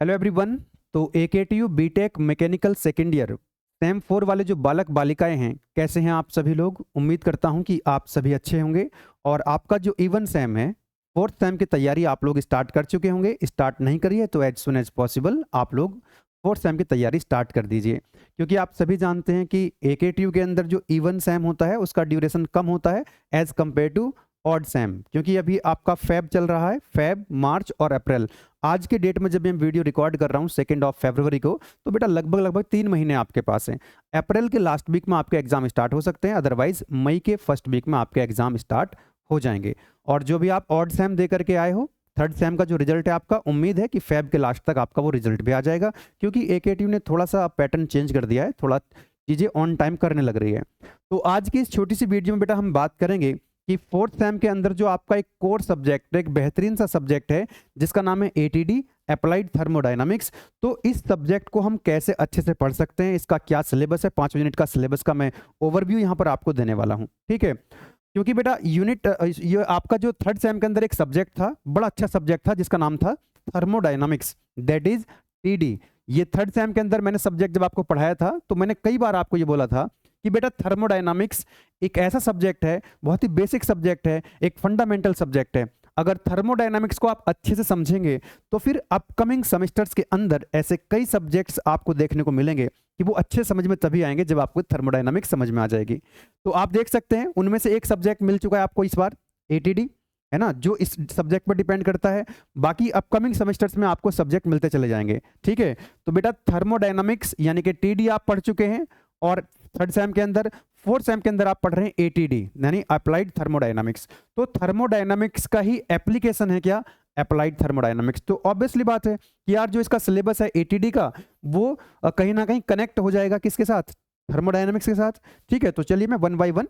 Hello everyone. तो AKTU BTech mechanical second year sem 4 वाले जो बालक बालिकाएं हैं, कैसे हैं आप सभी लोग। उम्मीद करता हूं कि आप सभी अच्छे होंगे और आपका जो इवन सेम है, फोर्थ सेम की तैयारी आप लोग स्टार्ट कर चुके होंगे। स्टार्ट नहीं करिए तो एज सुन एज पॉसिबल आप लोग फोर्थ सेम की तैयारी स्टार्ट कर दीजिए, क्योंकि आप सभी जानते हैं कि AKTU के अंदर जो इवन सेम होता है उसका ड्यूरेशन कम होता है as compare to odd sem, क्योंकि अभी आपका फेब चल रहा है, फेब, मार्च और अप्रैल। आज के डेट में जब मैं वीडियो रिकॉर्ड कर रहा हूँ 2 फरवरी को, तो बेटा लगभग 3 महीने आपके पास हैं। अप्रैल के लास्ट वीक में आपके एग्जाम स्टार्ट हो सकते हैं, अदरवाइज मई के फर्स्ट वीक में आपके एग्जाम स्टार्ट हो जाएंगे। और जो भी आप ऑड सेम दे करके आए हो, थर्ड सेम का जो रिजल्ट है आपका, उम्मीद है कि फेब के लास्ट तक आपका वो रिजल्ट भी आ जाएगा, क्योंकि AKTU ने थोड़ा सा पैटर्न चेंज कर दिया है, थोड़ा चीज़ें ऑन टाइम करने लग रही है। तो आज की इस छोटी सी वीडियो में बेटा हम बात करेंगे कि फोर्थ सेम के अंदर जो आपका एक कोर सब्जेक्ट है, एक बेहतरीन सा सब्जेक्ट है जिसका नाम है ATD, अप्लाइड थर्मोडायनामिक्स। तो इस सब्जेक्ट को हम कैसे अच्छे से पढ़ सकते हैं, इसका क्या सिलेबस है, 5 मिनट का सिलेबस का मैं ओवरव्यू यहाँ पर आपको देने वाला हूँ, ठीक है। क्योंकि बेटा ये आपका जो थर्ड सेम के अंदर एक सब्जेक्ट था, बड़ा अच्छा सब्जेक्ट था जिसका नाम था थर्मोडायनामिक्स, दैट इज TD। ये थर्ड सेम के अंदर मैंने सब्जेक्ट जब आपको पढ़ाया था तो मैंने कई बार आपको ये बोला था कि बेटा थर्मोडायनामिक्स एक ऐसा सब्जेक्ट है, बहुत ही बेसिक सब्जेक्ट है, एक फंडामेंटल सब्जेक्ट है। अगर थर्मोडायनामिक्स को आप अच्छे से समझेंगे तो फिर अपकमिंग सेमेस्टर्स के अंदर ऐसे कई सब्जेक्ट्स आपको देखने को मिलेंगे कि वो अच्छे समझ में तभी आएंगे जब आपको थर्मोडायनामिक्स समझ में आ जाएगी। तो आप देख सकते हैं उनमें से एक सब्जेक्ट मिल चुका है आपको इस बार, ATD, है ना, जो इस सब्जेक्ट पर डिपेंड करता है। बाकी अपकमिंग सेमेस्टर्स में आपको सब्जेक्ट मिलते चले जाएंगे, ठीक है। तो बेटा थर्मोडायनामिक्स यानी कि TD आप पढ़ चुके हैं, और थर्ड सेम के अंदर, फोर्थ सेम के अंदर आप पढ़ रहे हैं ATD यानी अप्लाइड थर्मोडायनामिक्स। तो थर्मोडायनामिक्स का ही एप्लीकेशन है क्या, अप्लाइड थर्मोडायनामिक्स। तो ऑब्वियसली बात है कि यार जो इसका सिलेबस है ATD का, वो कहीं ना कहीं कनेक्ट हो जाएगा किसके साथ, थर्मोडायनामिक्स के साथ, ठीक है। तो चलिए मैं 1 बाय 1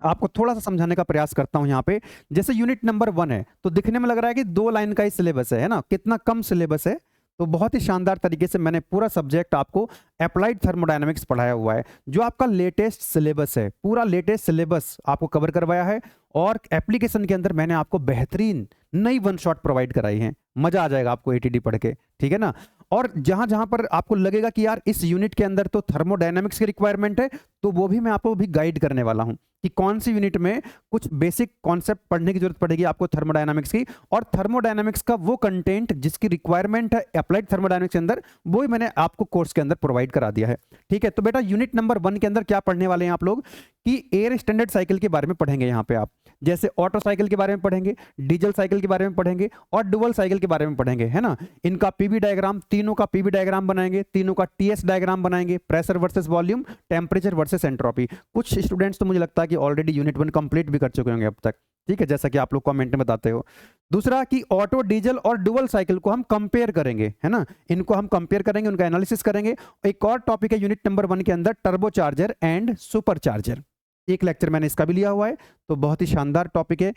आपको थोड़ा सा समझाने का प्रयास करता हूं। यहाँ पे जैसे यूनिट नंबर 1 है, तो दिखने में लग रहा है कि 2 लाइन का ही सिलेबस है ना, कितना कम सिलेबस है। तो बहुत ही शानदार तरीके से मैंने पूरा सब्जेक्ट आपको अप्लाइड थर्मोडायनामिक्स पढ़ाया हुआ है। जो आपका लेटेस्ट सिलेबस है, पूरा लेटेस्ट सिलेबस आपको कवर करवाया है, और एप्लीकेशन के अंदर मैंने आपको बेहतरीन नई वन शॉट प्रोवाइड कराई है। मजा आ जाएगा आपको ATD पढ़ के, ठीक है ना। और जहां जहां पर आपको लगेगा कि यार इस यूनिट के अंदर तो थर्मोडायनामिक्स की रिक्वायरमेंट है, तो वो भी मैं आपको भी गाइड करने वाला हूं कि कौन सी यूनिट में कुछ बेसिक कॉन्सेप्ट पढ़ने की जरूरत पड़ेगी आपको थर्मोडायनामिक्स की, और थर्मोडायनामिक्स का वो कंटेंट जिसकी रिक्वायरमेंट है अप्लाइड थर्मोडायनामिक्स के अंदर, वो ही मैंने आपको कोर्स के अंदर प्रोवाइड करा दिया है, ठीक है। तो बेटा यूनिट नंबर 1 के अंदर क्या पढ़ने वाले हैं आप लोग कि एयर स्टैंडर्ड साइकिल के बारे में पढ़ेंगे। यहाँ पे आप जैसे ऑटो साइकिल के बारे में पढ़ेंगे, डीजल साइकिल के बारे में पढ़ेंगे, और डुअल साइकिल के बारे में पढ़ेंगे, है ना। इनका PV डायग्राम, तीनों का PV डायग्राम बनाएंगे, तीनों का TS डायग्राम बनाएंगे, pressure versus volume, temperature versus entropy. कुछ स्टूडेंट्स तो मुझे लगता है कि ऑलरेडी यूनिट 1 कंप्लीट भी कर चुके होंगे अब तक, ठीक है, जैसा कि आप लोग कमेंट में बताते हो। दूसरा कि ऑटो, डीजल और डुअल साइकिल को हम कंपेयर करेंगे, है ना, इनको हम कंपेयर करेंगे, उनका एनालिसिस करेंगे। एक और टॉपिक है यूनिट नंबर 1 के अंदर, turbo charger and super charger. एक लेक्चर मैंने इसका भी लिया हुआ है, तो बहुत ही शानदार टॉपिक है।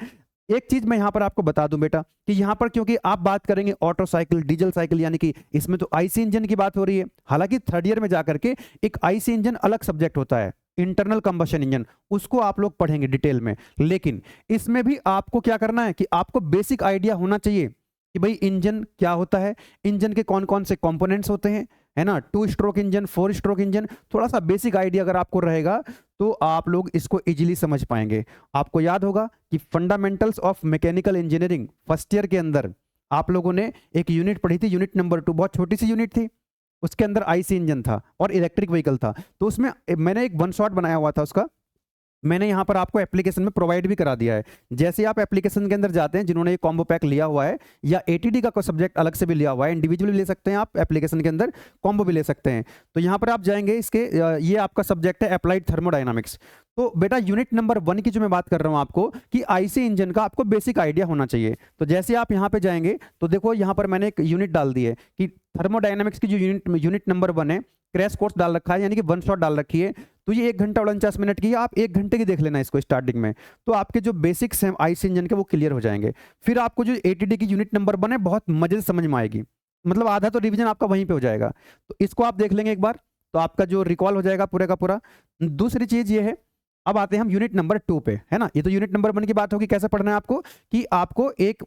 एक चीज मैं यहां पर आपको बता दूं बेटा कि यहां पर क्योंकि आप बात करेंगे ऑटो साइकिल, डीजल साइकिल, यानी कि इसमें तो IC इंजन की बात हो रही है। हालांकि थर्ड ईयर में जाकर के एक IC इंजन अलग सब्जेक्ट होता है, इंटरनल कंबशन इंजन, उसको आप लोग पढ़ेंगे डिटेल में। लेकिन इसमें भी आपको क्या करना है कि आपको बेसिक आइडिया होना चाहिए कि भाई इंजन क्या होता है, इंजन के कौन कौन से कंपोनेंट्स होते हैं, है ना, 2 स्ट्रोक इंजन, 4 स्ट्रोक इंजन। थोड़ा सा बेसिक आइडिया अगर आपको रहेगा तो आप लोग इसको इजीली समझ पाएंगे। आपको याद होगा कि fundamentals of mechanical engineering first year के अंदर आप लोगों ने एक यूनिट पढ़ी थी, यूनिट नंबर 2, बहुत छोटी सी यूनिट थी, उसके अंदर IC इंजन था और इलेक्ट्रिक व्हीकल था। तो उसमें मैंने एक 1 शॉट बनाया हुआ था, उसका मैंने यहाँ पर आपको एप्लीकेशन में प्रोवाइड भी करा दिया है। जैसे आप एप्लीकेशन के अंदर जाते हैं, जिन्होंने ये कॉम्बो पैक लिया हुआ है या ATD का कोई सब्जेक्ट अलग से भी लिया हुआ है, इंडिविजुअली भी ले सकते हैं आप, एप्लीकेशन के अंदर कॉम्बो भी ले सकते हैं। तो यहाँ पर आप जाएंगे, इसके ये आपका सब्जेक्ट है अप्लाइड थर्मोडायनामिक्स। तो बेटा यूनिट नंबर 1 की जो मैं बात कर रहा हूँ आपको कि IC इंजन का आपको बेसिक आइडिया होना चाहिए। तो जैसे आप यहाँ पे जाएंगे तो देखो यहाँ पर मैंने एक यूनिट डाल दी है कि थर्मोडायनामिक्स की जो यूनिट नंबर 1 है, क्रैश कोर्स डाल रखा है, यानी कि 1 शॉट डाल रखी है। तो ये 1 घंटा 49 मिनट की है, आप 1 घंटे की देख लेना इसको स्टार्टिंग में, तो आपके जो बेसिक्स हैं IC इंजन के वो क्लियर हो जाएंगे। फिर आपको जो ATD की यूनिट नंबर 1 है, बहुत मजे से समझ में आएगी, मतलब आधा तो रिवीजन आपका वहीं पे हो जाएगा। तो इसको आप देख लेंगे एक बार, तो आपका जो रिकॉल हो जाएगा पूरे का पूरा। दूसरी चीज ये है, अब आते हैं हम यूनिट नंबर 2 पे, है ना। ये तो यूनिट नंबर 1 की बात होगी, कैसे पढ़ना है आपको कि आपको एक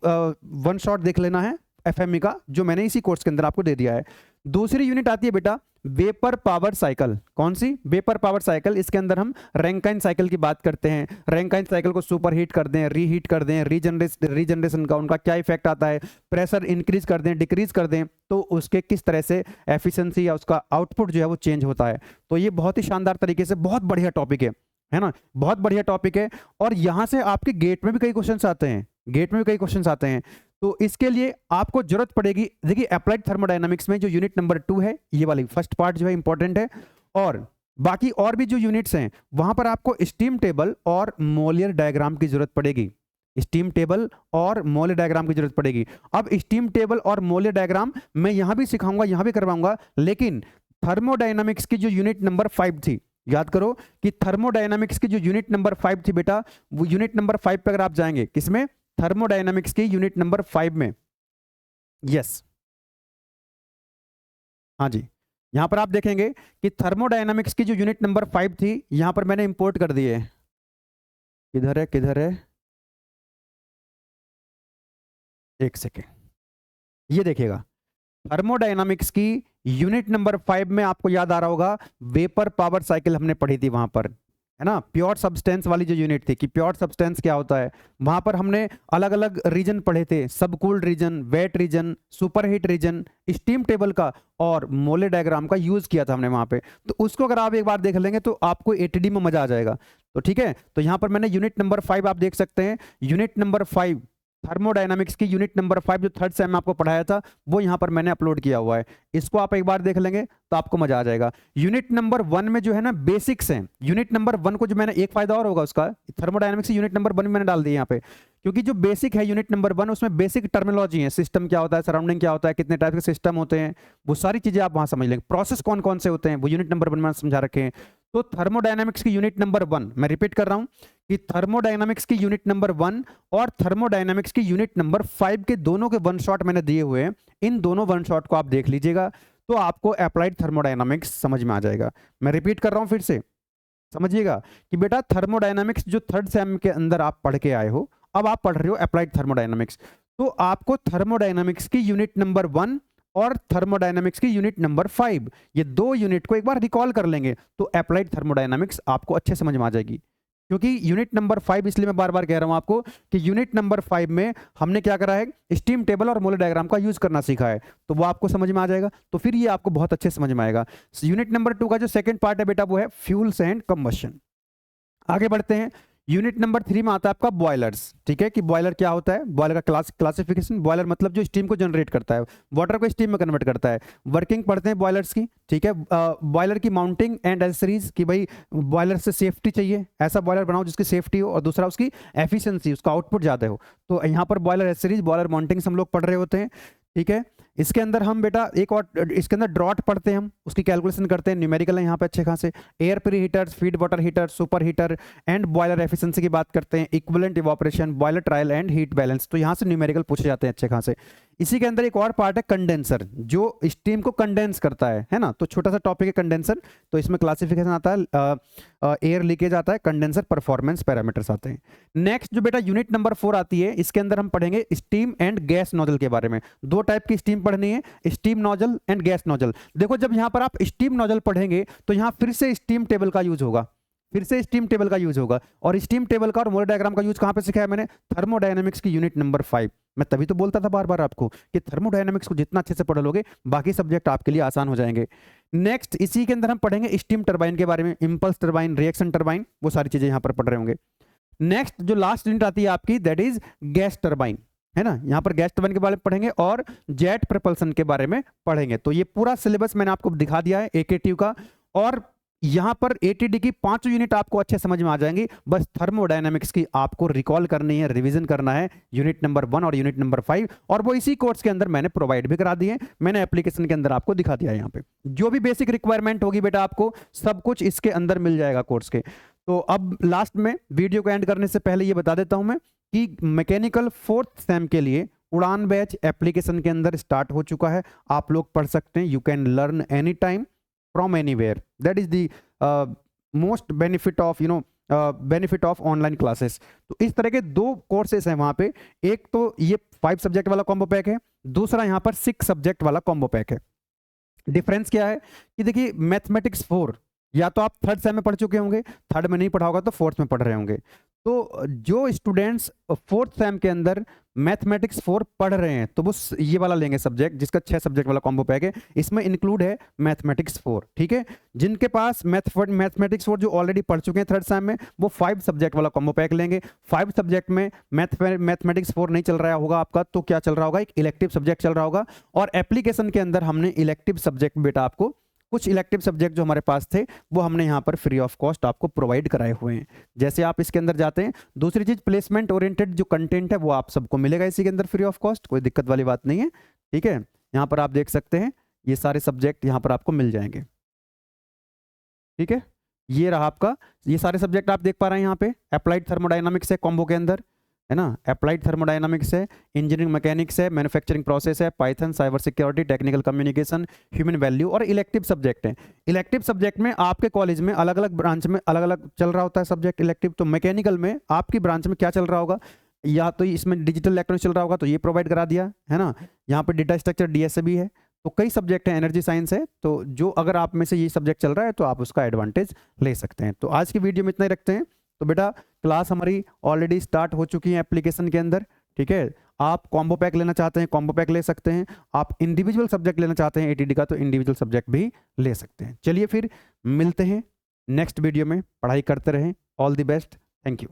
1 शॉट देख लेना है एफएमई का, जो मैंने इसी कोर्स के अंदर आपको दे दिया है। दूसरी यूनिट आती है बेटा वेपर पावर साइकिल। कौन सी? Vapour power cycle. इसके अंदर हम रैंकाइन साइकिल की बात करते हैं। रैंकाइन साइकिल को सुपर हीट कर दें, रीहीट कर दें, रीजनरेशन का उनका क्या इफेक्ट आता है, प्रेशर इंक्रीज कर दें, डिक्रीज कर दें, तो उसके किस तरह से एफिशिएंसी या उसका आउटपुट जो है वो चेंज होता है। तो ये बहुत ही शानदार तरीके से बहुत बढ़िया टॉपिक है ना, बहुत बढ़िया टॉपिक है। और यहां से आपके गेट में भी कई क्वेश्चंस आते हैं, गेट में भी कई क्वेश्चंस आते हैं। तो इसके लिए आपको जरूरत पड़ेगी, देखिए अप्लाइड थर्मोडायनामिक्स में जो यूनिट नंबर 2 है, ये वाली फर्स्ट पार्ट जो है इंपॉर्टेंट है। और बाकी और भी जो यूनिट्स हैं वहां पर आपको स्टीम टेबल और मोलियर डायग्राम की जरूरत पड़ेगी। स्टीम टेबल और मोलियर डायग्राम की जरूरत पड़ेगी। अब स्टीम टेबल और मोलियर डायग्राम मैं यहां भी सिखाऊंगा, यहां भी करवाऊंगा, लेकिन थर्मोडायनामिक्स की जो यूनिट नंबर 5 थी, याद करो कि थर्मोडायनामिक्स की जो यूनिट नंबर 5 थी बेटा, वो यूनिट नंबर 5 पे अगर आप जाएंगे, किसमें? थर्मोडायनामिक्स की यूनिट नंबर 5 में। यस, हाँ जी, यहां पर आप देखेंगे कि थर्मोडायनामिक्स की जो यूनिट नंबर 5 थी, यहां पर मैंने इंपोर्ट कर दी है। किधर है, किधर है, एक सेकेंड, ये देखिएगा थर्मोडायनामिक्स की यूनिट नंबर 5 में आपको याद आ रहा होगा वेपर पावर साइकिल हमने पढ़ी थी वहां पर, है ना। प्योर सब्सटेंस वाली जो यूनिट थी कि प्योर सब्सटेंस क्या होता है, वहां पर हमने अलग अलग रीजन पढ़े थे, subcooled region, wet region, superheat region, steam table का और मोले डायग्राम का यूज किया था हमने वहां पे। तो उसको अगर आप एक बार देख लेंगे तो आपको एटीडी में मजा आ जाएगा। तो ठीक है, तो यहां पर मैंने यूनिट नंबर 5 आप देख सकते हैं, यूनिट नंबर 5 थर्मोडायनामिक्स की यूनिट नंबर 5 जो थर्ड सेम में आपको पढ़ाया था, वो यहां पर मैंने अपलोड किया हुआ है। इसको आप एक बार देख लेंगे तो आपको मजा आ जाएगा। यूनिट नंबर 1 में जो है ना बेसिक्स हैं, यूनिट नंबर 1 को जो मैंने, एक फायदा और होगा उसका, थर्मोडायनामिक्स यूनिट नंबर 1 में मैंने डाल दी यहाँ पे, क्योंकि जो बेसिक है यूनिट नंबर 1, उसमें बेसिक टर्मिनोलॉजी है, सिस्टम क्या होता है, सराउंडिंग क्या होता है, कितने टाइप के सिस्टम होते हैं, वो सारी चीजें आप वहां समझ लेंगे। प्रोसेस कौन कौन से होते हैं वो यूनिट नंबर 1 में समझा रखे हैं। तो थर्मोडायनामिक्स की यूनिट नंबर 1, मैं रिपीट कर रहा हूं कि थर्मोडायनामिक्स की यूनिट नंबर 1 और थर्मोडायनामिक्स की यूनिट नंबर 5 के दोनों के वन शॉट मैंने दिए हुए हैं। इन दोनों वन शॉट को आप देख लीजिएगा तो आपको अप्लाइड थर्मोडायनामिक्स समझ में आ जाएगा। मैं रिपीट कर रहा हूं फिर से, समझिएगा कि बेटा थर्मोडायनामिक्स जो थर्ड सेम के अंदर आप पढ़ के आए हो, अब आप पढ़ रहे हो अप्लाइड थर्मोडायनामिक्स, तो आपको थर्मोडायनामिक्स की यूनिट नंबर 1 और थर्मोडायनामिक्स की यूनिट नंबर 5, ये दो यूनिट को एक बार रिकॉल कर लेंगे तो अप्लाइड थर्मोडायनामिक्स आपको अच्छे समझ में आ जाएगी। क्योंकि यूनिट नंबर 5, इसलिए मैं बार बार कह रहा हूं आपको कि यूनिट नंबर 5 में हमने क्या करा है, स्टीम टेबल और मोलर डायग्राम का यूज करना सीखा है, तो वो आपको समझ में आ जाएगा, तो फिर ये आपको बहुत अच्छे समझ में आएगा। यूनिट नंबर 2 का जो सेकंड पार्ट है बेटा वो है फ्यूल्स एंड कंबशन। आगे बढ़ते हैं, यूनिट नंबर 3 में आता है आपका बॉयलर्स। ठीक है, कि बॉयलर क्या होता है, बॉयलर का क्लासिफिकेशन। बॉयलर मतलब जो स्टीम को जनरेट करता है, वाटर को स्टीम में कन्वर्ट करता है। वर्किंग पढ़ते हैं बॉयलर्स की। ठीक है, बॉयलर की माउंटिंग एंड एसेसरीज, कि भाई बॉयलर से सेफ्टी चाहिए, ऐसा बॉयलर बनाओ जिसकी सेफ्टी हो, और दूसरा उसकी एफिशिएंसी, उसका आउटपुट ज़्यादा हो। तो यहाँ पर बॉयलर एसेसरीज, बॉयलर माउंटिंग हम लोग पढ़ रहे होते हैं। ठीक है, इसके अंदर हम बेटा एक और, इसके अंदर ड्रॉट पढ़ते हैं हम, उसकी कैलकुलेशन करते हैं, न्यूमेरिकल है यहाँ पे अच्छे खासे। Air pre heaters, feed water heater, super heater and boiler efficiency की बात करते हैं, equivalent evaporation, boiler trial and heat balance. तो यहाँ से न्यूमेरिकल पूछे जाते हैं अच्छे खासे। इसी के अंदर एक और पार्ट है कंडेंसर, जो स्टीम को कंडेंस करता है ना। तो छोटा सा टॉपिक है कंडेंसर, तो इसमें क्लासिफिकेशन आता है, एयर लीकेज आता है, कंडेंसर परफॉर्मेंस पैरामीटर्स आते हैं। नेक्स्ट जो बेटा यूनिट नंबर 4 आती है, इसके अंदर हम पढ़ेंगे स्टीम एंड गैस नोजल के बारे में। दो टाइप की स्टीम पढ़नी है, steam nozzle and gas nozzle. देखो जब यहां पर आप स्टीम नोजल पढ़ेंगे तो यहां फिर से स्टीम टेबल का यूज होगा, फिर से स्टीम टेबल का यूज होगा। और स्टीम टेबल का और मोलर डायग्राम का यूज कहां पे सिखाया मैंने, थर्मोडायनामिक्स की यूनिट नंबर 5। मैं तभी तो बोलता था बार बार आपको कि थर्मोडायनामिक्स को जितना अच्छे से पढ़ लोगे बाकी सब्जेक्ट आपके लिए आसान हो जाएंगे। नेक्स्ट इसी के अंदर हम पढ़ेंगे स्टीम टरबाइन के बारे में, इंपल्स टरबाइन, रिएक्शन टरबाइन, वो सारी चीजें यहां पर पढ़ रहे होंगे। नेक्स्ट जो लास्ट यूनिट आती है आपकी, दैट इज गैस टरबाइन, है ना। यहां पर गैस टरबाइन के बारे में पढ़ेंगे और जेट प्रपल्सन के बारे में पढ़ेंगे। तो ये पूरा सिलेबस मैंने आपको दिखा दिया है एकेटीयू का, और यहां पर एटीडी की 5 यूनिट आपको अच्छे समझ में आ जाएंगी। बस थर्मोडायनामिक्स की आपको रिकॉल करनी है, रिवीजन करना है, यूनिट नंबर 1 और यूनिट नंबर 5, और वो इसी कोर्स के अंदर मैंने प्रोवाइड भी करा दिए, मैंने एप्लीकेशन के अंदर आपको दिखा दिया है। यहाँ पे जो भी बेसिक रिक्वायरमेंट होगी बेटा आपको सब कुछ इसके अंदर मिल जाएगा कोर्स के। तो अब लास्ट में वीडियो को एंड करने से पहले ये बता देता हूं मैं कि मैकेनिकल 4th सेम के लिए उड़ान बैच एप्लीकेशन के अंदर स्टार्ट हो चुका है। आप लोग पढ़ सकते हैं, you can learn any time from anywhere. That is the most benefit of benefit of online classes. तो इस तरह के 2 कोर्सेस हैं वहाँ पे, एक तो ये 5 सब्जेक्ट वाला कॉम्बो पैक है, दूसरा यहाँ पर 6 सब्जेक्ट वाला कॉम्बो पैक है। डिफरेंस क्या है कि देखिए मैथमेटिक्स 4 या तो आप थर्ड सेम में पढ़ चुके होंगे, थर्ड में नहीं पढ़ा होगा तो फोर्थ में पढ़ रहे होंगे। तो जो स्टूडेंट्स फोर्थ सेम के अंदर मैथमेटिक्स 4 पढ़ रहे हैं तो वो ये वाला लेंगे सब्जेक्ट, जिसका 6 सब्जेक्ट वाला कॉम्बो पैक है, इसमें इंक्लूड है मैथमेटिक्स 4। ठीक है, जिनके पास मैथमेटिक्स 4 जो ऑलरेडी पढ़ चुके हैं थर्ड सेम में, वो 5 सब्जेक्ट वाला कॉम्बो पैक लेंगे। 5 सब्जेक्ट में मैथमेटिक्स 4 नहीं चल रहा होगा आपका, तो क्या चल रहा होगा, एक इलेक्टिव सब्जेक्ट चल रहा होगा। और एप्लीकेशन के अंदर हमने इलेक्टिव सब्जेक्ट बेटा आपको, कुछ इलेक्टिव सब्जेक्ट जो हमारे पास थे वो हमने यहाँ पर फ्री ऑफ कॉस्ट आपको प्रोवाइड कराए हुए हैं। जैसे आप इसके अंदर जाते हैं, दूसरी चीज प्लेसमेंट ओरिएंटेड जो कंटेंट है वो आप सबको मिलेगा इसी के अंदर फ्री ऑफ कॉस्ट, कोई दिक्कत वाली बात नहीं है। ठीक है, यहाँ पर आप देख सकते हैं ये सारे सब्जेक्ट यहाँ पर आपको मिल जाएंगे। ठीक है, ये रहा आपका, ये सारे सब्जेक्ट आप देख पा रहे हैं यहाँ पे। अप्लाइड थर्मोडायनामिक्स है कॉम्बो के अंदर, है ना, अप्लाइड थर्मोडायनामिक्स है, इंजीनियरिंग मैकेनिक्स है, मैन्युफैक्चरिंग प्रोसेस है, Python, cyber security, technical communication, human value और इलेक्टिव सब्जेक्ट हैं। इलेक्टिव सब्जेक्ट में आपके कॉलेज में अलग अलग ब्रांच में अलग अलग चल रहा होता है सब्जेक्ट इलेक्टिव। तो मैकेनिकल में आपकी ब्रांच में क्या चल रहा होगा, या तो इसमें डिजिटल इलेक्ट्रॉनिक्स चल रहा होगा तो ये प्रोवाइड करा दिया है ना, यहाँ पर डेटा स्ट्रक्चर डीएसए है, तो कई सब्जेक्ट हैं, एनर्जी साइंस है। तो जो अगर आप में से ये सब्जेक्ट चल रहा है तो आप उसका एडवांटेज ले सकते हैं। तो आज की वीडियो में इतना ही रखते हैं। तो बेटा क्लास हमारी ऑलरेडी स्टार्ट हो चुकी है एप्लीकेशन के अंदर। ठीक है, आप कॉम्बो पैक लेना चाहते हैं कॉम्बो पैक ले सकते हैं, आप इंडिविजुअल सब्जेक्ट लेना चाहते हैं एटीडी का तो इंडिविजुअल सब्जेक्ट भी ले सकते हैं। चलिए फिर मिलते हैं नेक्स्ट वीडियो में, पढ़ाई करते रहें। All the best, thank you.